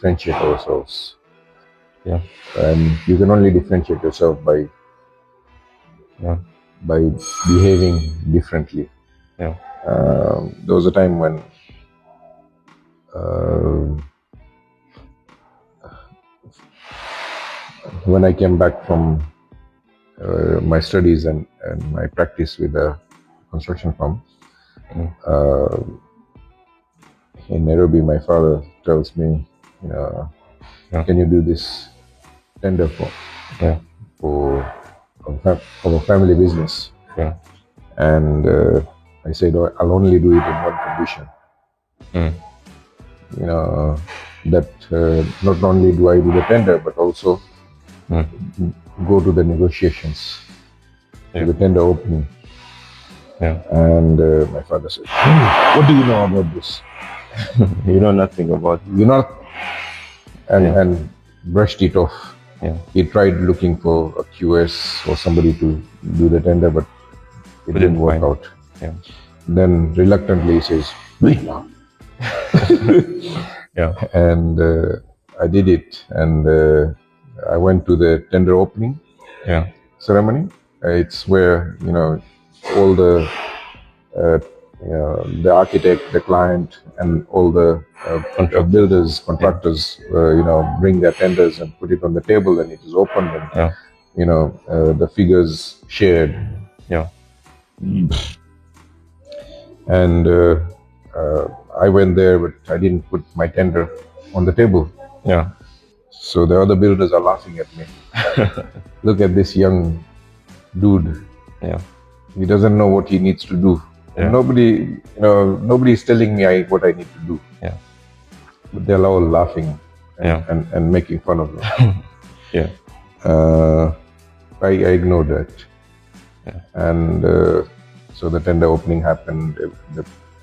differentiate ourselves. Yeah. And you can only differentiate yourself by Yeah. behaving differently. Yeah. There was a time when I came back from my studies and my practice with a construction firm. In Nairobi, my father tells me, can you do this tender for our family business? Yeah. And I said, I'll only do it in one condition. That not only do I do the tender, but also go to the negotiations, to the tender opening. Yeah. And my father said, what do you know about this? You know nothing about it. You know, and brushed it off. Yeah. He tried looking for a QS or somebody to do the tender, but it didn't work out. Yeah. Then reluctantly he says, wait now. Yeah. And I did it, and I went to the tender opening ceremony. It's where all the architect, the client, and all the builders, contractors, bring their tenders and put it on the table, and it is opened, and the figures shared. Yeah. And I went there, but I didn't put my tender on the table. Yeah. So the other builders are laughing at me. Look at this young dude. Yeah. He doesn't know what he needs to do. Yeah. Nobody is telling me what I need to do. Yeah. But they're all laughing and making fun of me. Yeah. I ignored that. Yeah. And so the tender opening happened,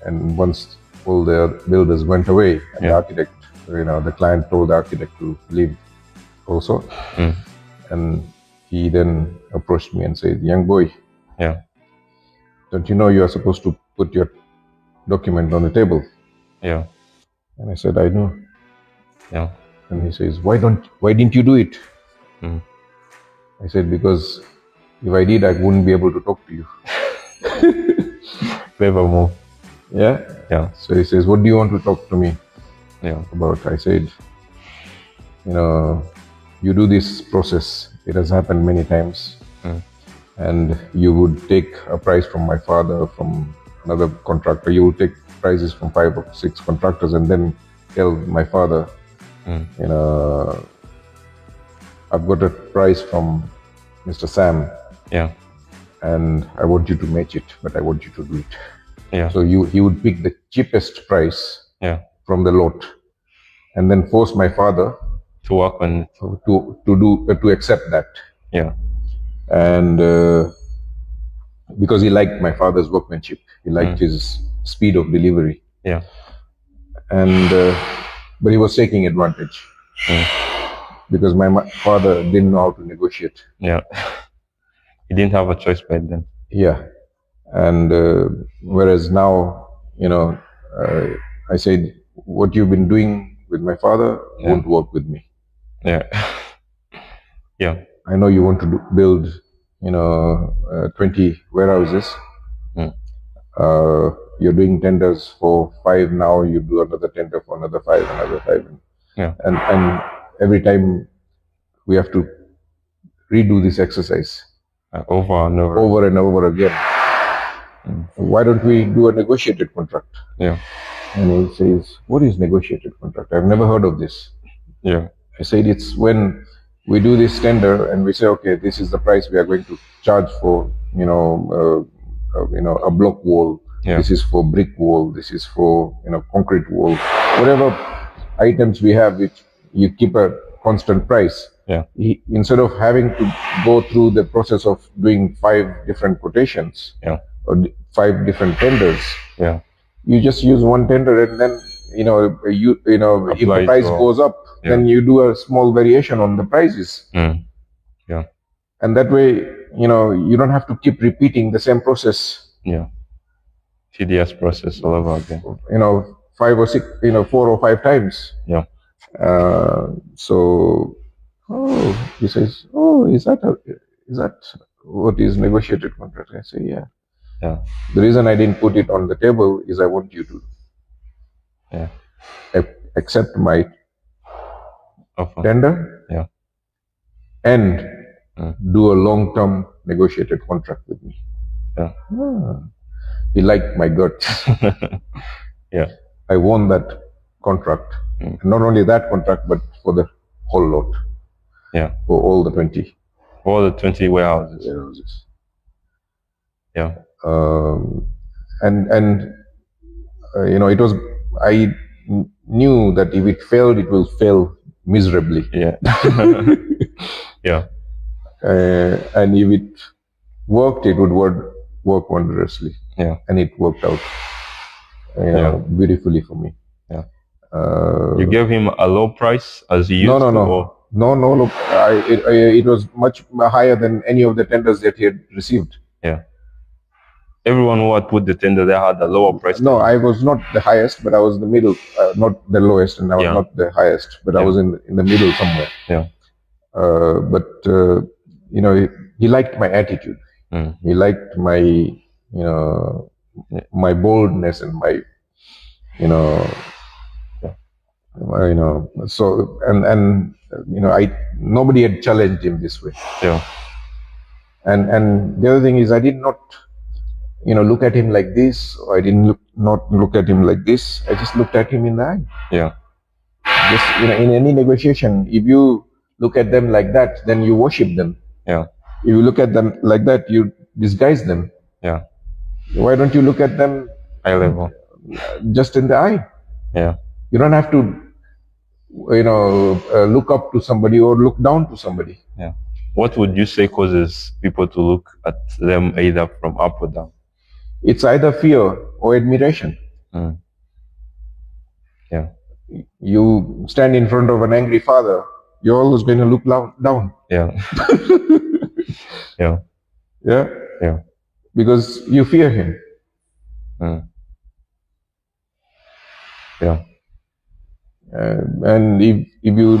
and once all the builders went away, and the architect, the client told the architect to leave also. And he then approached me and said, young boy, don't you know you are supposed to put your document on the table? Yeah. And I said, I know. Yeah. And he says, why didn't you do it? I said, because if I did, I wouldn't be able to talk to you. Clever move. Yeah? Yeah. So he says, what do you want to talk to me about? I said, you do this process. It has happened many times. And you would take a price from my father, from another contractor. You would take prices from 5 or 6 contractors and then tell my father, I've got a price from Mr. Sam. Yeah. And I want you to match it, but I want you to do it. Yeah. So he would pick the cheapest price from the lot, and then force my father to work on to accept that. Yeah. And because he liked my father's workmanship, he liked his speed of delivery. Yeah. And but he was taking advantage because my father didn't know how to negotiate. Yeah. He didn't have a choice back then. Yeah. And whereas now, I said, what you've been doing with my father won't work with me. Yeah. Yeah. I know you want to build, 20 warehouses. You're doing tenders for 5 now, you do another tender for another 5, another 5. And every time we have to redo this exercise. Over and over. Over and over again. Why don't we do a negotiated contract? Yeah. And he says, what is negotiated contract? I've never heard of this. Yeah. I said, it's when we do this tender and we say, okay, this is the price we are going to charge for, a block wall. Yeah. This is for brick wall. This is for, concrete wall. Whatever items we have, which you keep a constant price. Yeah. Instead of having to go through the process of doing 5 different quotations or 5 different tenders, you just use one tender, and then if the price goes up, then you do a small variation on the prices. Yeah. And that way, you don't have to keep repeating the same process. Yeah. TDS process all over again. 5 or 6, 4 or 5 times. Yeah. So, oh, he says, oh, is that what is negotiated contract? I say, yeah. Yeah. The reason I didn't put it on the table is I want you to Yeah. accept my Offer. tender Yeah. and Mm. do a long-term negotiated contract with me. Yeah. He liked my guts. Yeah. I won that contract. Mm. And not only that contract, but for the whole lot, Yeah. for all the 20 All the 20 warehouses. warehouses. Yeah. And it was, I knew that if it failed, it will fail miserably. Yeah. Yeah. And if it worked, it would work wondrously. Yeah. And it worked out beautifully for me. Yeah. You gave him a low price as he used to? Or? No. Look, it was much higher than any of the tenders that he had received. Yeah. Everyone who had put the tender, they had a lower price. No, I was not the highest, but I was in the middle, not the lowest, and I was not the highest, but I was in the middle somewhere. Yeah. But he liked my attitude. Mm. He liked my, my boldness and my, so and nobody had challenged him this way. Yeah. And the other thing is, I did not, look at him like this, or I didn't not look at him like this. I just looked at him in the eye. Yeah. Just in any negotiation, if you look at them like that, then you worship them. Yeah. If you look at them like that, you disguise them. Yeah. Why don't you look at them eye level, just in the eye? Yeah. You don't have to, look up to somebody or look down to somebody. Yeah. What would you say causes people to look at them either from up or down? It's either fear or admiration. Mm. Yeah. You stand in front of an angry father, you're always going to look down. Yeah. Yeah. Yeah. Yeah. Because you fear him. Mm. Yeah. And if you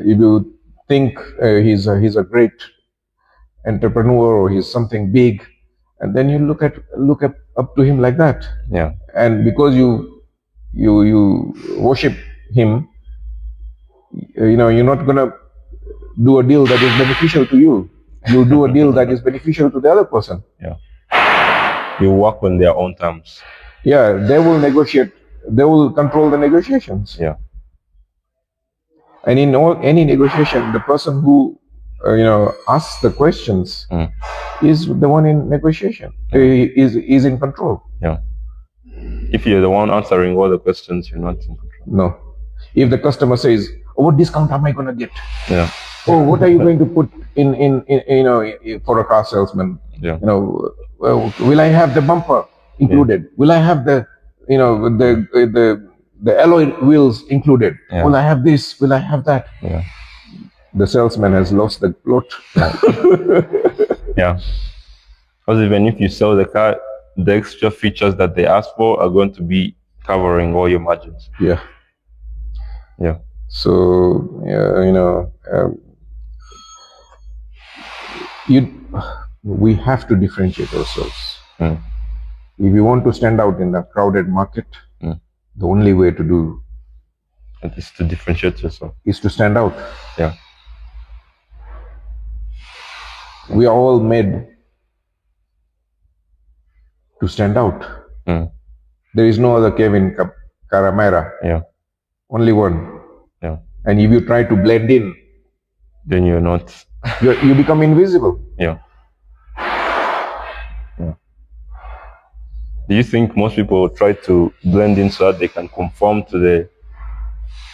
if you think he's a great entrepreneur or he's something big, and then you look up to him like that. Yeah. And because you worship him, you're not gonna do a deal that is beneficial to you. You do a deal that is beneficial to the other person. Yeah. You work on their own terms. Yeah, they will negotiate. They will control the negotiations. Yeah. And in any negotiation, the person who asks the questions is the one in negotiation. Is in control. Yeah. If you're the one answering all the questions, you're not in control. No. If the customer says, oh, "What discount am I going to get?" Yeah. Oh, what are you going to put in for a car salesman? Yeah. Will I have the bumper included? Yeah. Will I have the the alloy wheels included? Yeah. Will I have this? Will I have that? Yeah. The salesman has lost the plot. Yeah. Because even if you sell the car, the extra features that they ask for are going to be covering all your margins. Yeah. Yeah. So we have to differentiate ourselves. Mm. If you want to stand out in the crowded market, the only way to do it is to differentiate yourself. Is to stand out. Yeah. We are all made to stand out. Mm. There is no other Kevin Karamera. Yeah. Only one. Yeah. And if you try to blend in, then you're not. You become invisible. Yeah. Yeah. Do you think most people try to blend in so that they can conform to the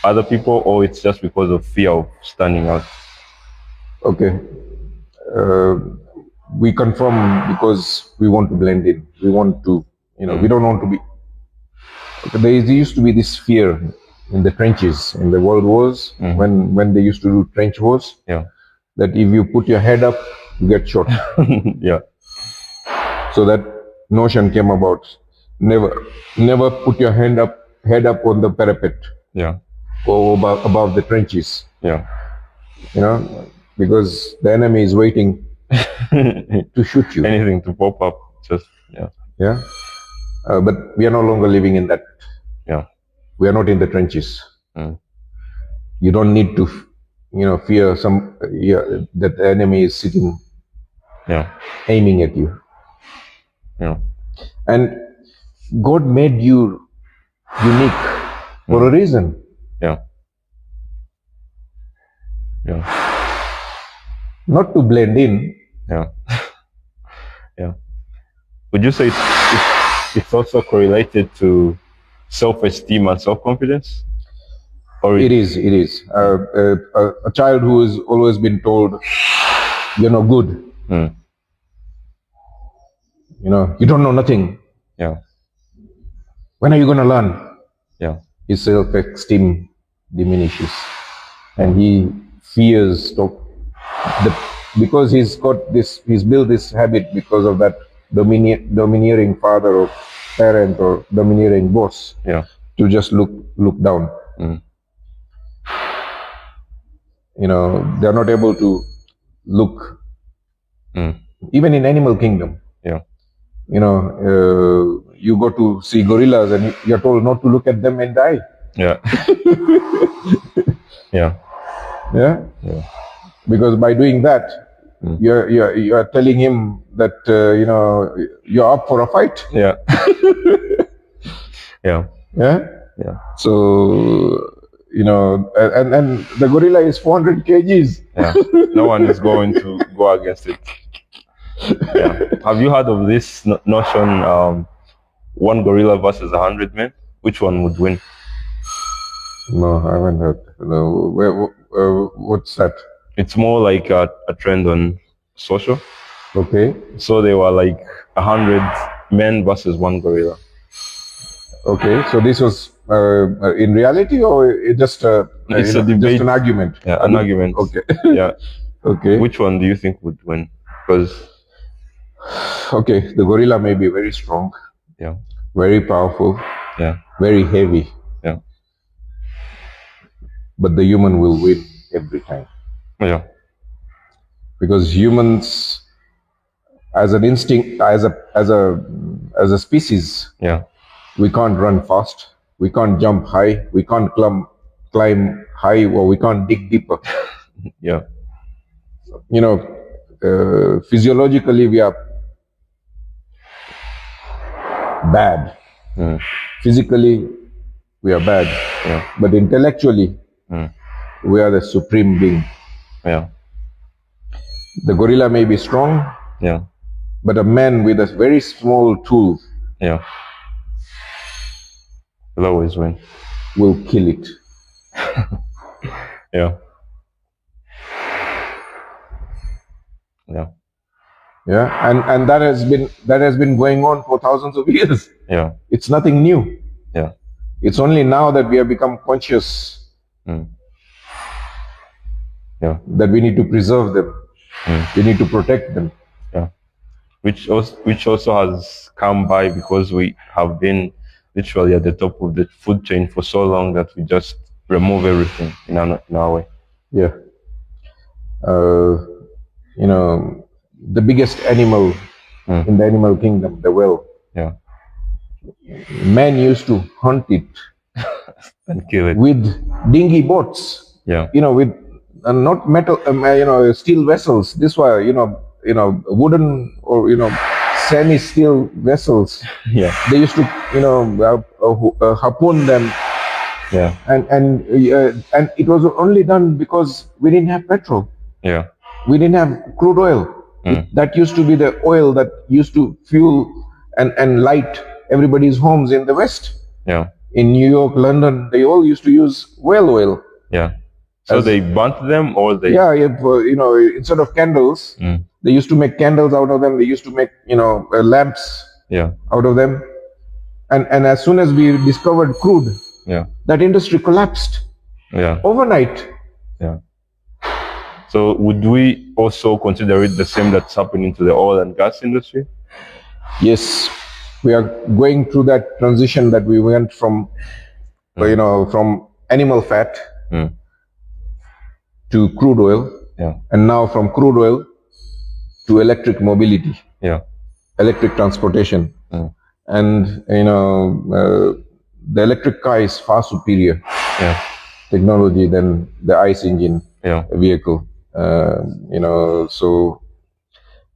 other people, or it's just because of fear of standing out? Okay. We conform because we want to blend in. We want to, we don't want to be. There used to be this fear in the trenches, in the world wars, when they used to do trench wars. Yeah. That if you put your head up, you get shot. Yeah. So that notion came about. Never put your head up on the parapet. Yeah. go above the trenches, Yeah. because the enemy is waiting to shoot you. Anything to pop up, just yeah. Yeah. But we are no longer living in that. Yeah. We are not in the trenches. Mm. You don't need to, fear that the enemy is sitting, Yeah. aiming at you. Yeah. And God made you unique for a reason. Yeah. Yeah. Not to blend in. Yeah. Yeah. Would you say it's also correlated to self-esteem and self-confidence? Or It is. A child who has always been told, "You're no good. Mm. You don't know nothing. Yeah. When are you going to learn?" Yeah. His self-esteem diminishes, and he fears because he's built this habit because of that domineering father or parent or domineering boss. Yeah. To just look down. Mm. They're not able to look. Even in animal kingdom. Yeah. You go to see gorillas and you're told not to look at them and die. Yeah. Yeah. Yeah. Yeah. Because by doing that, you're telling him that you're up for a fight. Yeah. Yeah. Yeah. Yeah. So and the gorilla is 400 kgs. Yeah. No one is going to go against it. Yeah. Have you heard of this notion? One gorilla versus 100 men. Which one would win? No, I haven't heard. No. What's that? It's more like a trend on social. Okay. So they were like 100 men versus one gorilla. Okay. So this was in reality, or just it's a debate. just an argument? Yeah, an argument. Okay. Yeah. Okay. Which one do you think would win? Because okay, the gorilla may be very strong. Yeah. Very powerful. Yeah. Very heavy. Yeah. But the human will win every time. Yeah. Because humans, as an instinct, as a species, yeah, we can't run fast. We can't jump high. We can't climb high, or we can't dig deeper. Yeah. Physiologically, we are bad. Physically, we are bad. Yeah. But intellectually, we are the supreme being. Yeah. The gorilla may be strong. Yeah. But a man with a very small tool. Yeah. Will always win. Will kill it. Yeah. Yeah. Yeah. And that has been going on for thousands of years. Yeah. It's nothing new. Yeah. It's only now that we have become conscious. Yeah. That we need to preserve them. We need to protect them. Yeah. Which also has come by because we have been literally at the top of the food chain for so long that we just remove everything in our way. Yeah. The biggest animal in the animal kingdom, the whale. Yeah. Men used to hunt it and kill it with dinghy boats. Yeah. With not metal, steel vessels. This were, wooden or semi-steel vessels. Yeah. They used to, harpoon them. Yeah. And it was only done because we didn't have petrol. Yeah. We didn't have crude oil. That used to be the oil that used to fuel and light everybody's homes in the West. Yeah. In New York, London, they all used to use whale oil. Yeah. So they burnt them, or they? Yeah. Instead of candles, they used to make candles out of them. They used to make, lamps. Yeah. Out of them. And as soon as we discovered crude, yeah, that industry collapsed. Yeah. Overnight. Yeah. So would we also consider it the same that's happening to the oil and gas industry? Yes. We are going through that transition that we went from, from animal fat Mm. to crude oil, Yeah. and now from crude oil to electric mobility, Yeah. electric transportation. Mm. And the electric car is far superior Yeah. technology than the ICE engine Yeah. vehicle. So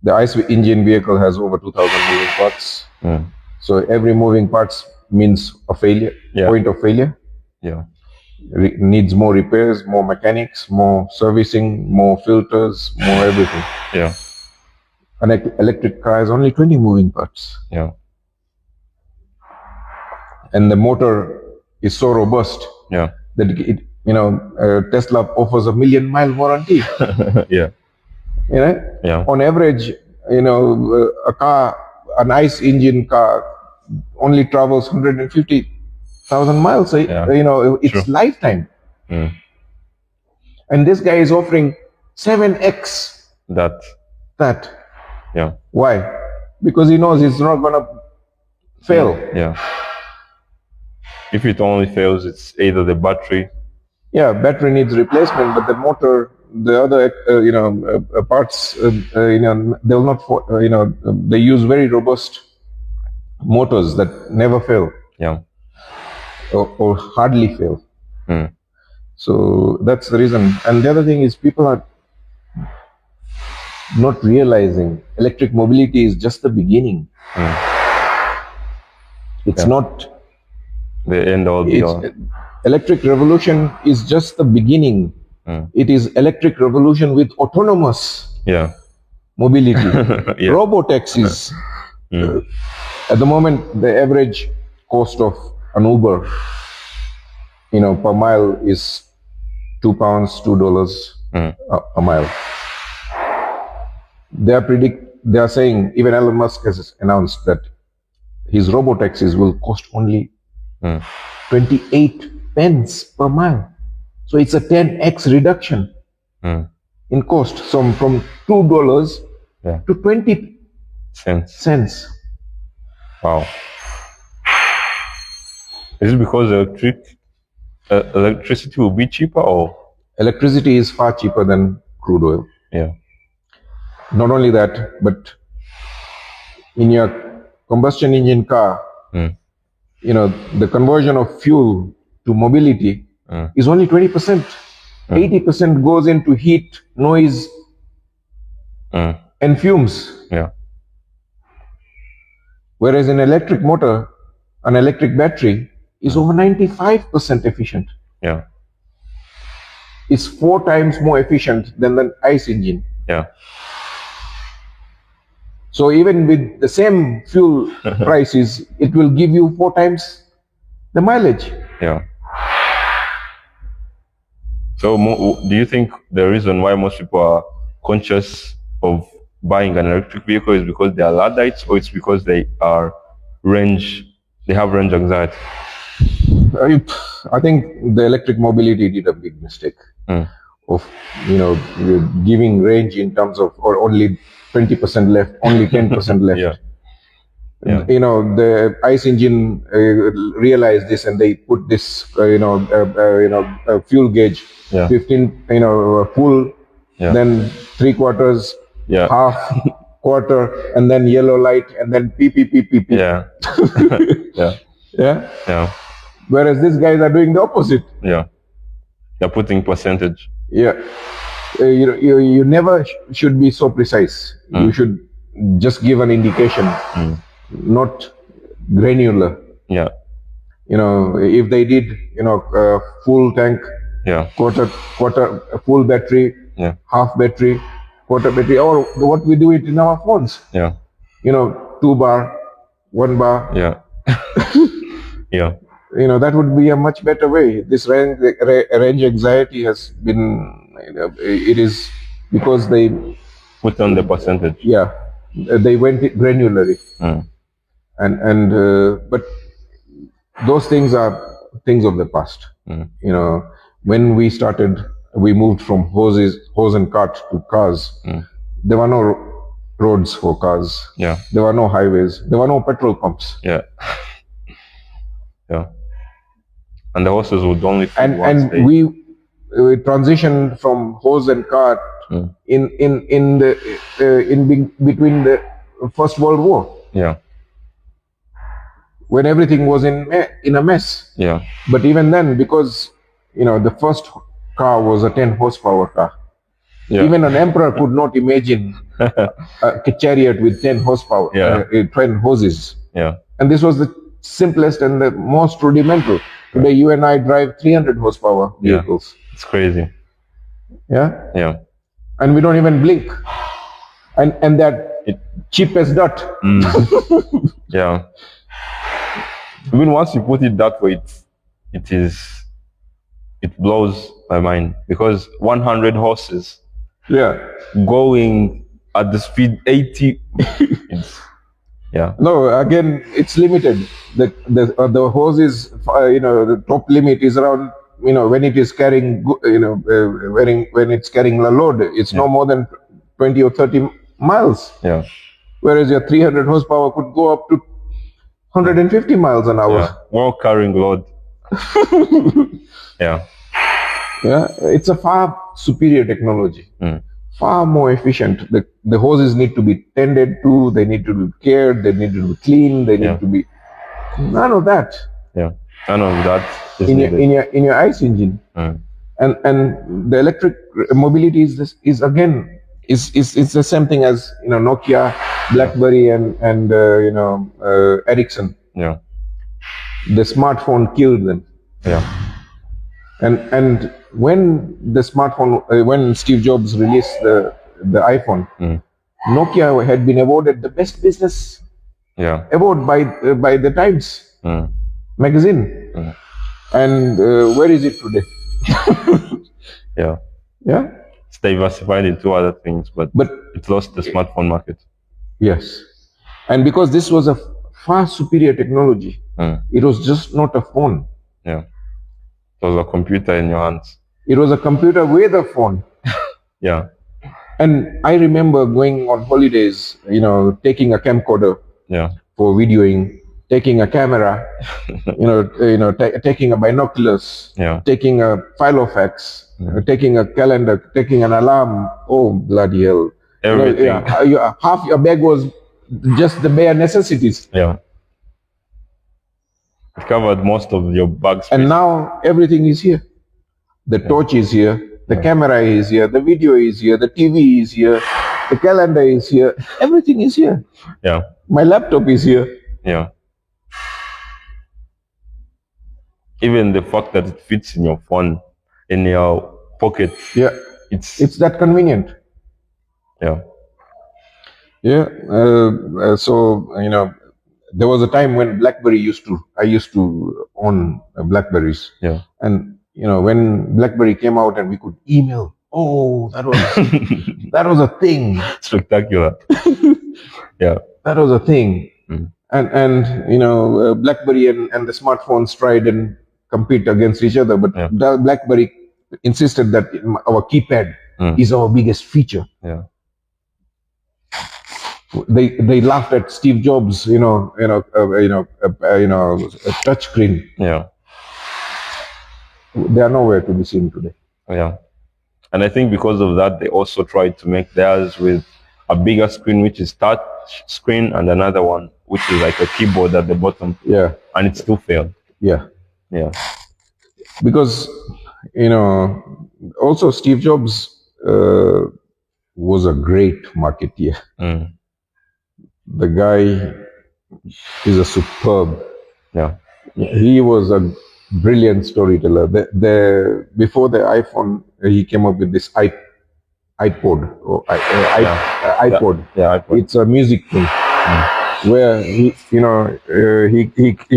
the ICE engine vehicle has over 2,000 moving parts. Mm. So every moving parts means a failure, Yeah. point of failure. Yeah. Needs more repairs, more mechanics, more servicing, more filters, more everything. Yeah. An electric car has only 20 moving parts. Yeah. And the motor is so robust Yeah. that Tesla offers a 1,000,000-mile warranty. Yeah. Yeah. On average, an ICE engine car only travels 150,000 miles. Yeah. It's True. lifetime. Mm. And this guy is offering 7x That. that. Yeah. Why? Because he knows it's not gonna fail. Yeah. If it only fails, it's either the battery. Yeah, battery needs replacement, but the motor, the other parts, they'll not. They use very robust motors that never fail. Yeah. Or hardly fail. Mm. So that's the reason. And the other thing is, people are not realizing electric mobility is just the beginning. Mm. It's not the end all be all. Electric revolution is just the beginning. Mm. It is electric revolution with autonomous mobility. Yeah. Robotaxis. At the moment, the average cost of an Uber, per mile is £2, $2 a mile. They are saying, even Elon Musk has announced that his robotaxis will cost only 28 pence per mile. So it's a 10x reduction in cost. So from $2 to 20 cents. Wow. Is it because electricity will be cheaper, or? Electricity is far cheaper than crude oil. Yeah. Not only that, but in your combustion engine car, the conversion of fuel to mobility is only 20%. 80% goes into heat, noise, and fumes. Yeah. Whereas an electric motor, an electric battery is over 95% efficient. Yeah. It's 4 times more efficient than the ICE engine. Yeah. So even with the same fuel prices, it will give you 4 times the mileage. Yeah. So do you think the reason why most people are conscious of buying an electric vehicle is because they are Luddites, or it's because they have range anxiety? I think the electric mobility did a big mistake of giving range in terms of, or only 20% left, only 10% left. Yeah. The ICE engine realized this, and they put this fuel gauge, 15 full, then 3/4, half, quarter, and then yellow light, and then PP. Yeah. Yeah. Whereas these guys are doing the opposite. Yeah. They're putting percentage. Yeah. You never should be so precise. You should just give an indication, not granular. Yeah. If they did, full tank, quarter, full battery, half battery, quarter battery, or what we do it in our phones. Yeah. 2 bar, 1 bar. Yeah. Yeah. That would be a much better way. This range anxiety has been, it is because they put on the percentage. Yeah, they went granularly, but those things are things of the past. When we moved from hose and cart to cars. There were no roads for cars. Yeah. There were no highways. There were no petrol pumps. Yeah. Yeah. And the horses would only feed once and they. we transitioned from hose and cart between the First World War, Yeah. when everything was in a mess. Yeah. But even then, because the first car was a 10 horsepower car, Yeah. even an emperor could not imagine a chariot with 10 horsepower, Yeah. 10 hoses. Yeah. And this was the simplest and the most rudimental. Today, you and I drive 300 horsepower vehicles. Yeah. It's crazy. Yeah. Yeah. And we don't even blink. And that cheap as dirt. Yeah. I mean, once you put it that way, it blows my mind, because 100 horses Yeah. going at the speed 80. Yeah. No, again, it's limited. The hoses, the top limit is around, when it is carrying, when it's carrying a load, it's no more than 20 or 30 miles. Yeah. Whereas your 300 horsepower could go up to 150 miles an hour. Yeah. While carrying load. Yeah. Yeah. It's a far superior technology. Far more efficient. The hoses need to be tended to, they need to be cared, they need to be clean, they need to be, none of that. Yeah, none of that is in your ICE engine. And the electric mobility is the same thing as Nokia, BlackBerry, and Ericsson. Yeah. The smartphone killed them. Yeah. And when the smartphone, when Steve Jobs released the iPhone, Nokia had been awarded the best business award by the Times magazine. And where is it today? Yeah. Yeah. It's diversified into other things, but it lost the smartphone market. Yes. And because this was a far superior technology, it was just not a phone. Yeah. It was a computer in your hands. It was a computer with a phone. Yeah. And I remember going on holidays, taking a camcorder for videoing, taking a camera, taking a binoculars, taking a filofax, taking a calendar, taking an alarm. Oh, bloody hell. Everything. Half your bag was just the bare necessities. Yeah. It covered most of your bag space. And now everything is here. The torch is here, the camera is here, the video is here, the TV is here, the calendar is here, everything is here. Yeah. My laptop is here. Yeah. Even the fact that it fits in your phone, in your pocket. Yeah. It's that convenient. Yeah. Yeah. So, there was a time when I used to own Blackberries. Yeah. And, when BlackBerry came out and we could email, that was a thing. Spectacular. Yeah. That was a thing. And BlackBerry and the smartphones tried and compete against each other, but BlackBerry insisted that our keypad is our biggest feature. Yeah. They laughed at Steve Jobs, a touchscreen. Yeah. They are nowhere to be seen today. Yeah. And I think because of that, they also tried to make theirs with a bigger screen, which is touch screen, and another one, which is like a keyboard at the bottom. Yeah. And it still failed. Yeah. Yeah. Because, also Steve Jobs was a great marketeer. The guy is a superb. Yeah. He was a brilliant storyteller. Before the iPhone, he came up with this iPod or iPod. Yeah, iPod. It's a music thing where he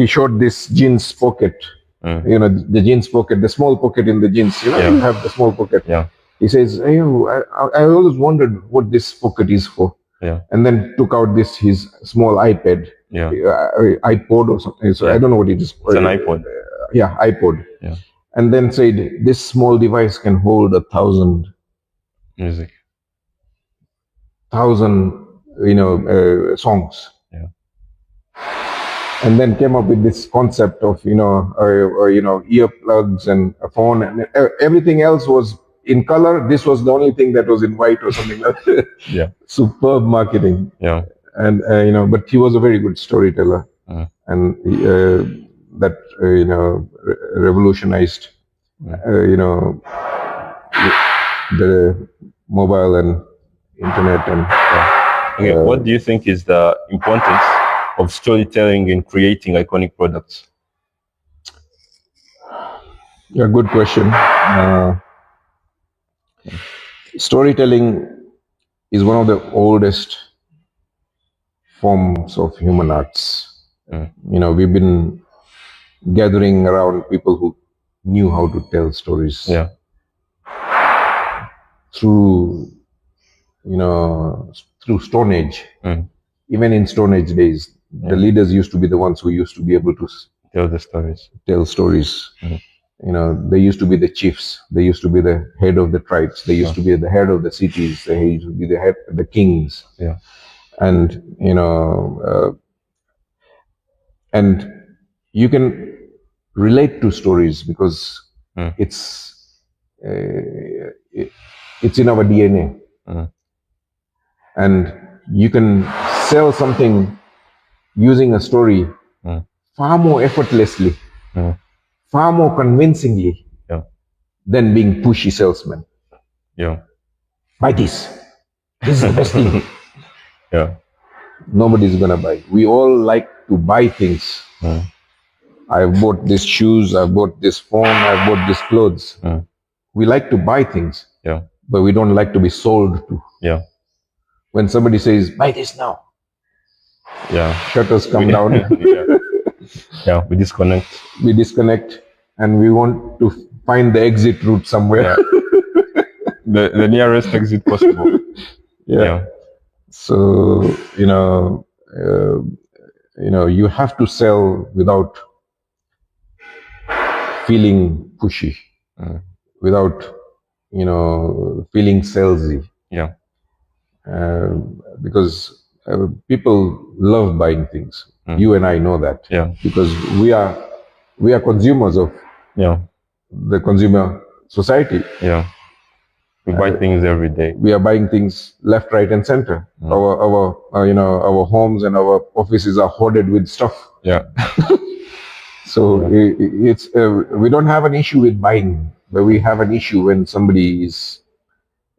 showed this jeans pocket. The jeans pocket, the small pocket in the jeans. You have the small pocket. Yeah. He says, I always wondered what this pocket is for. Yeah. And then took out his small iPad. Yeah. iPod or something. So I don't know what it is. It's an iPod. iPod. Yeah. And then said, this small device can hold 1,000 music. 1,000, songs. Yeah. and then came up with this concept of earplugs and a phone, and everything else was in color. This was the only thing that was in white or something like that. Yeah. Superb marketing. Yeah. And but he was a very good storyteller, and that revolutionized the mobile and internet. And Okay, what do you think is the importance of storytelling in creating iconic products? yeah, good question. Storytelling is one of the oldest forms of human arts. We've been gathering around people who knew how to tell stories. Yeah. Through Stone Age. Even in Stone Age days, the leaders used to be the ones who used to be able to Tell the stories. tell stories. They used to be the chiefs. They used to be the head of the tribes. They used to be the head of the cities. They used to be the kings. Yeah. And and you can relate to stories because it's in our DNA. And you can sell something using a story far more effortlessly, far more convincingly than being pushy salesman. Yeah. Buy this. This is the best thing. Yeah. Nobody's gonna buy. We all like to buy things. I've bought these shoes, I've bought this phone, I've bought these clothes. We like to buy things, but we don't like to be sold to. Yeah. When somebody says, buy this now, shutters come down. Yeah, we disconnect. We disconnect, and we want to find the exit route somewhere. The nearest exit possible. Yeah. So you have to sell without feeling pushy, without feeling salesy. Yeah. Because people love buying things. You and I know that. Yeah. Because we are consumers of the consumer society. Yeah. We buy things every day. We are buying things left, right, and center. Our homes and our offices are hoarded with stuff. Yeah. So it's we don't have an issue with buying, but we have an issue when somebody is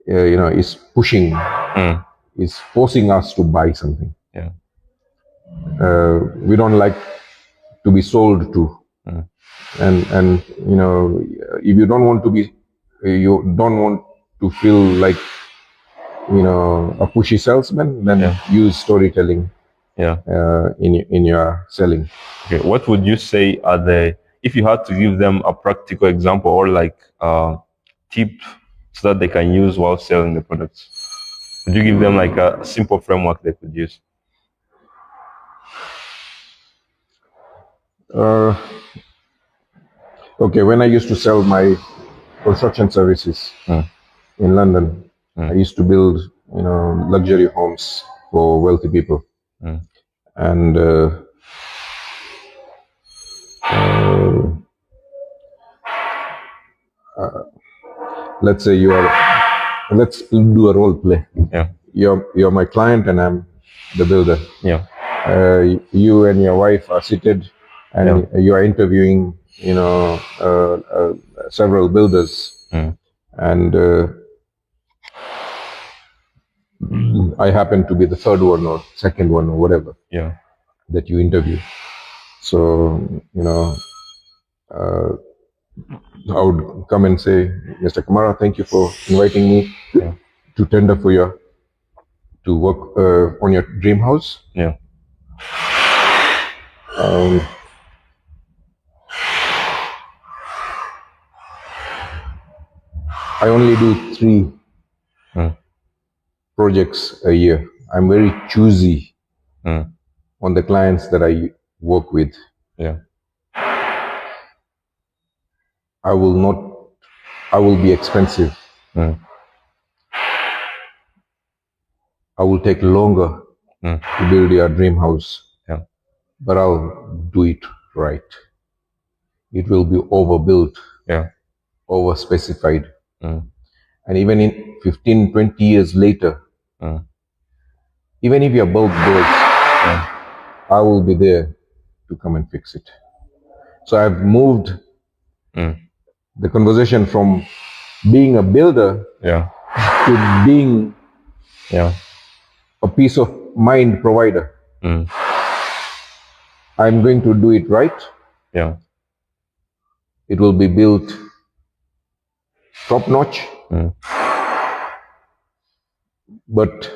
is pushing, is forcing us to buy something. Yeah. We don't like to be sold to, and if you don't want to be, you don't want to feel like a pushy salesman, then use storytelling in your selling. Okay, what would you say are if you had to give them a practical example or like tip so that they can use while selling the products? Would you give them like a simple framework they could use? Okay, when I used to sell my construction services in London, I used to build luxury homes for wealthy people, and let's say let's do a role play. Yeah. You're my client and I'm the builder. Yeah. You and your wife are seated and you are interviewing several builders, and I happen to be the third one or second one or whatever that you interview. So I would come and say, Mr. Kamara, thank you for inviting me to tender for to work on your dream house. Yeah. I only do 3 projects a year. I'm very choosy on the clients that I work with. Yeah. I will be expensive. I will take longer to build your dream house. Yeah. but I'll do it right. It will be overbuilt, Yeah. over-specified. Mm. And even in 15, 20 years later, Mm. even if your bulb goes, I will be there to come and fix it. So I've moved Mm. the conversation from being a builder Yeah. to being Yeah. a peace of mind provider. Mm. I'm going to do it right. Yeah. It will be built top notch, Mm. but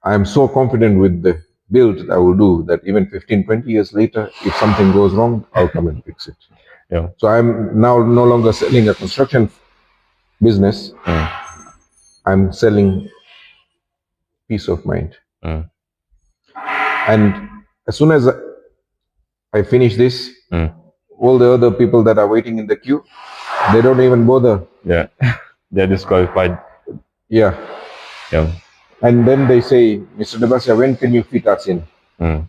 I'm so confident with the build that I will do that even 15, 20 years later, if something goes wrong, I'll come and fix it. Yeah. So I'm now no longer selling a construction business. Mm. I'm selling peace of mind. Mm. And as soon as I finish this, Mm. all the other people that are waiting in the queue, they don't even bother. Yeah. They're disqualified. Yeah. Yeah. And then they say, Mr. Debasia, when can you fit us in? Mm.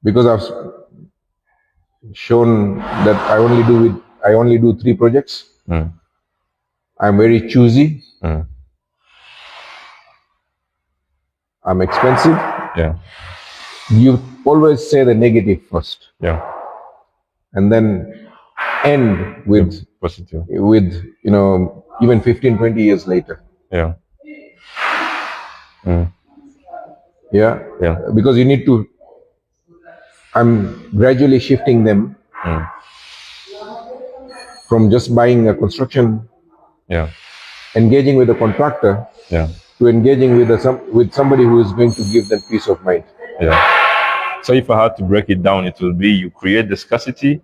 Because I've shown that I only do 3 projects. Mm. I'm very choosy. Mm. I'm expensive. Yeah. You always say the negative first, Yeah. and then end with Positive. even 15, 20 years later. Yeah. Mm. Yeah. Yeah. Because you need to. I'm gradually shifting them Mm. from just buying a construction, Yeah. engaging with a contractor, Yeah. to engaging with somebody who is going to give them peace of mind. Yeah. So if I had to break it down, it will be you create the scarcity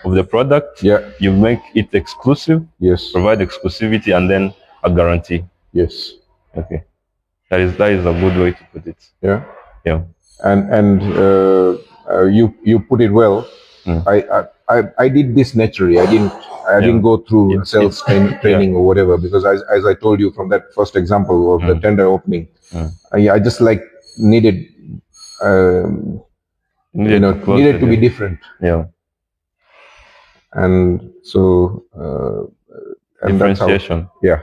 of the product, Yeah. you make it exclusive, Yes. provide exclusivity, and then a guarantee. Yes. Okay. That is a good way to put it. Yeah. Yeah. And you put it well. I did this naturally. I didn't go through sales training or whatever, because as I told you from that first example of the tender opening, I just needed needed to be different. Yeah. And so and that's how. Differentiation. Yeah.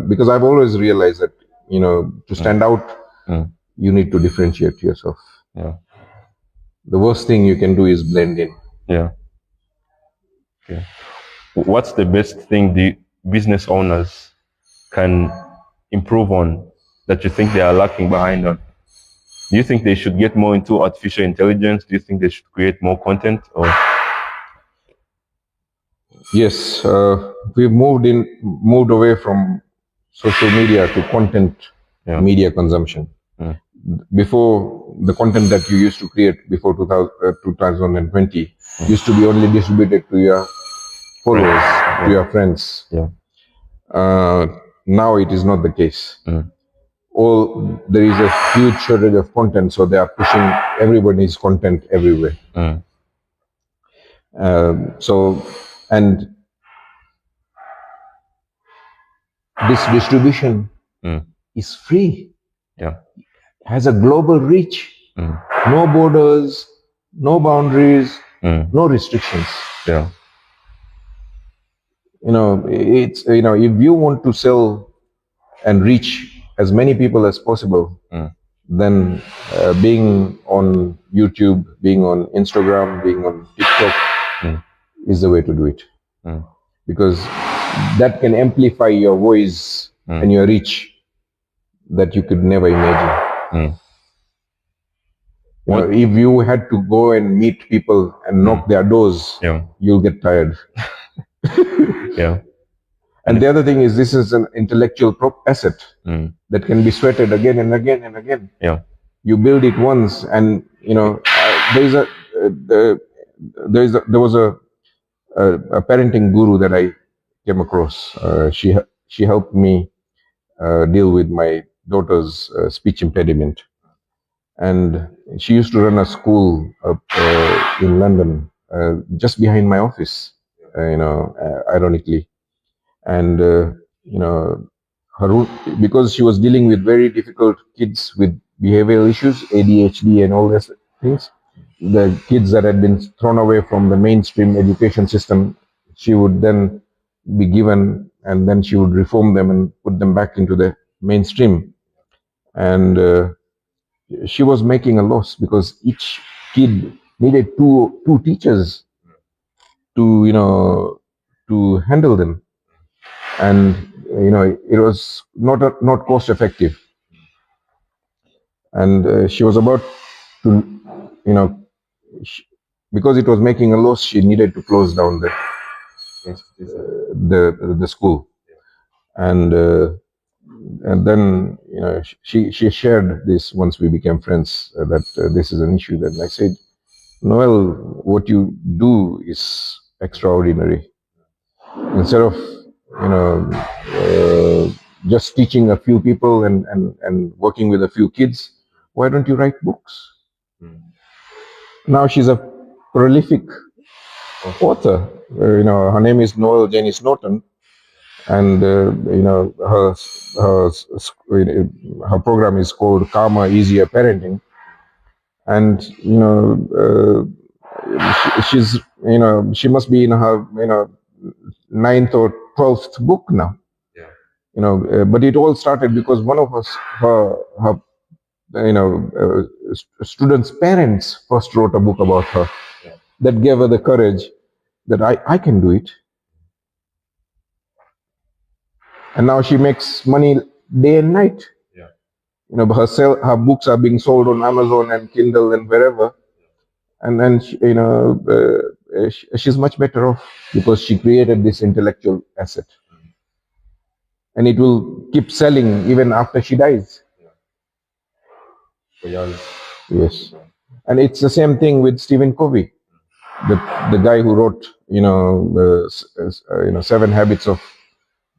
Because I've always realized that to stand out, you need to differentiate yourself. Yeah. The worst thing you can do is blend in. Yeah. Okay. What's the best thing the business owners can improve on that you think they are lacking behind on? Do you think they should get more into artificial intelligence? Do you think they should create more content? Or Yes, we've moved away from social media to content media consumption. Before, the content that you used to create before 2020 used to be only distributed to your followers, to your friends. Yeah. Now it is not the case. There is a huge shortage of content, so they are pushing everybody's content everywhere. And this distribution is free. Yeah. Has a global reach. No borders, no boundaries, no restrictions. Yeah. It's if you want to sell and reach as many people as possible, then being on YouTube, being on Instagram, being on TikTok is the way to do it. Because that can amplify your voice and your reach that you could never imagine. If you had to go and meet people and knock their doors, you'll get tired. Yeah. And the other thing is, this is an intellectual asset that can be sweated again and again and again. Yeah. You build it once, and there was a parenting guru that I came across. She helped me deal with my daughter's speech impediment, and she used to run a school in London, just behind my office. Ironically, and because she was dealing with very difficult kids with behavioral issues, ADHD and all these things. The kids that had been thrown away from the mainstream education system, she would then be given, and then she would reform them and put them back into the mainstream. And she was making a loss because each kid needed two teachers to to handle them, and it was not cost effective. And she was about to, you know sh because it was making a loss, she needed to close down the school. And then she shared this once we became friends, that this is an issue. That I said, Noel, what you do is extraordinary. Instead of just teaching a few people and working with a few kids, why don't you write books? Now she's a prolific author. Her name is Noel Janice Norton, and her program is called Calmer, Easier Parenting. And she's she must be in her ninth or 12th book now. But it all started because one of her students' parents first wrote a book about her, that gave her the courage that I can do it. And now she makes money day and night. Her books are being sold on Amazon and Kindle and wherever. And then she's much better off because she created this intellectual asset, and it will keep selling even after she dies. Yes. And it's the same thing with Stephen Covey, the guy who wrote 7 Habits of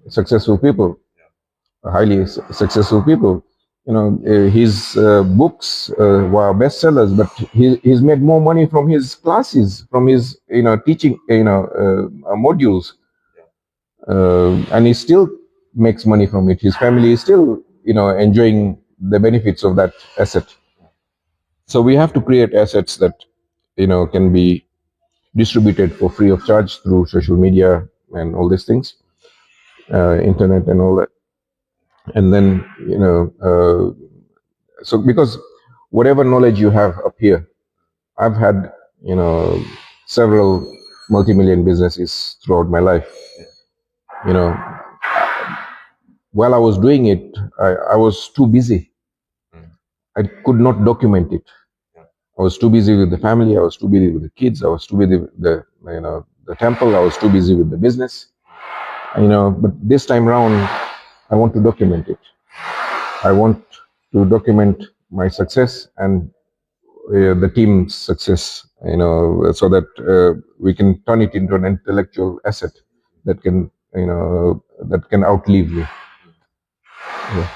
Successful People, highly successful people. His books were bestsellers, but he's made more money from his classes, from his teaching modules, and he still makes money from it. His family is still enjoying the benefits of that asset. So we have to create assets that can be distributed for free of charge through social media and all these things, internet and all that. And then so because whatever knowledge you have up here, I've had several multi-million businesses throughout my life. While I was doing it, I was too busy. I could not document it. I was too busy with the family. I was too busy with the kids. I was too busy with the temple. I was too busy with the business. But this time round, I want to document it. I want to document my success and the team's success, so that we can turn it into an intellectual asset that can outlive me. Yeah.